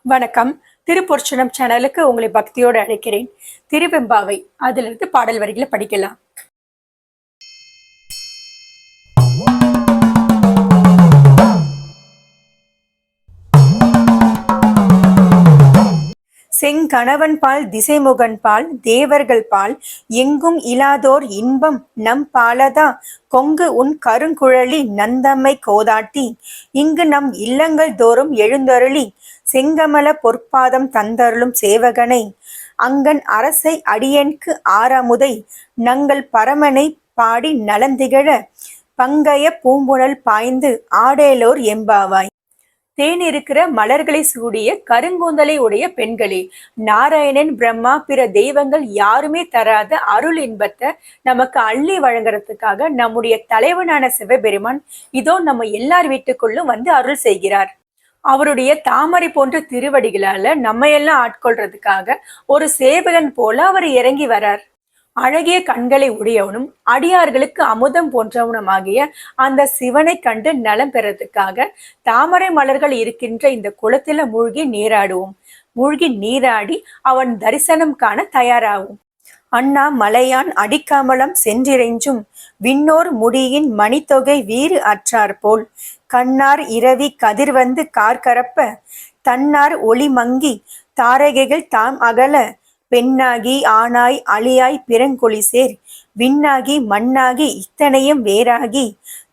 வணக்கம். திருப்பொற்சனம் சேனலுக்கு உங்களை பக்தியோடு அழைக்கிறேன். திருவெம்பாவை அதிலிருந்து பாடல் வரிகளை படிக்கலாம். செங்கணவன் பால் திசைமுகன் பால் தேவர்கள் பால் எங்கும் இலாதோர் இன்பம் நம் பாலதா கொங்கு உன் கருங்குழலி நந்தம்மை கோதாட்டி இங்கு நம் இல்லங்கள் தோறும் எழுந்தருளி செங்கமல பொற்பாதம் தந்தருளும் சேவகனை அங்கன் அரசை அடியேன்கு ஆரமுதை நங்கள் பரமனை பாடி நலந்திகழ பங்கய பூம்புணல் பாய்ந்து ஆடேலோர் எம்பாவாய். தேன் இருக்கிற மலர்களை சூடிய கருங்கூந்தலை உடைய பெண்களே, நாராயணன் பிரம்மா பிற தெய்வங்கள் யாருமே தராத அருள் இன்பத்தை நமக்கு அள்ளி வழங்குறதுக்காக நம்முடைய தலைவனான சிவபெருமான் இதோ நம்ம எல்லார் வீட்டுக்குள்ளும் வந்து அருள் செய்கிறார். அவருடைய தாமரை போன்ற திருவடிகளால நம்ம எல்லாம் ஆட்கொள்றதுக்காக ஒரு சேவகன் போல அவர் இறங்கி வரார். அழகிய கண்களை உடையவனும் அடியார்களுக்கு அமுதம் போன்றவனுமாகிய அந்த சிவனை கண்டு நலம் பெறதுக்காக தாமரை மலர்கள் இருக்கின்ற இந்த குளத்தில மூழ்கி நீராடுவோம். மூழ்கி நீராடி அவன் தரிசனம் காண தயாராகும். அண்ணா மலையான் அடிக்கமலம் சென்றிறைஞ்சும் விண்ணோர் முடியின் மணித்தொகை வீறு அற்றார் போல் கண்ணார் இரவி கதிர் வந்து கார்கரப்ப தன்னார் ஒளி மங்கி தாரகைகள் தாம் அகல பெண்ணாகி ஆணாய் அழியாய் பிறங்கொழிசேர் விண்ணாகி மண்ணாகி இத்தனையும் வேறாகி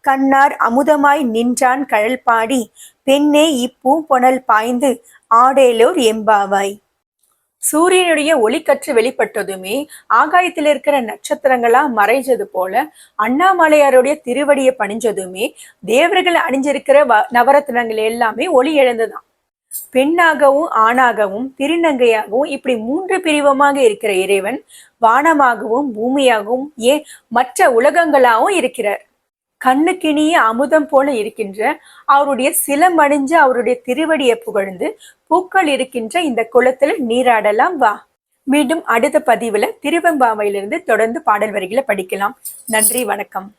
கண்ணார் அமுதமாய் நின்றான் கழல் பாடி பெண்ணே இப்பூம்பொனல் பாய்ந்து ஆடேலோர் எம்பாவாய். சூரியனுடைய ஒளிக்கற்று வெளிப்பட்டதுமே ஆகாயத்தில் இருக்கிற நட்சத்திரங்களா மறைஞ்சது போல அண்ணாமலையாருடைய திருவடியை பணிஞ்சதுமே தேவர்கள் அணிஞ்சிருக்கிற நவரத்னங்கள் எல்லாமே ஒளி எழுந்துதான். பெண்ணாகவும் ஆணாகவும் திருநங்கையாகவும் இப்படி 3 பிரிவமாக இருக்கிற இறைவன் வானமாகவும் பூமியாகவும் ஏன் மற்ற உலகங்களாகவும் இருக்கிறார். கண்ணுக்கினிய அமுதம் போல இருக்கின்ற அவருடைய சிலமணிஞ்ச அவருடைய திருவடியை புகழ்ந்து பூக்கள் இருக்கின்ற இந்த குளத்துல நீராடலாம் வா. மீண்டும் அடுத்த பதிவுல திருவெம்பாவையிலிருந்து தொடர்ந்து பாடல் வரிகளை படிக்கலாம். நன்றி, வணக்கம்.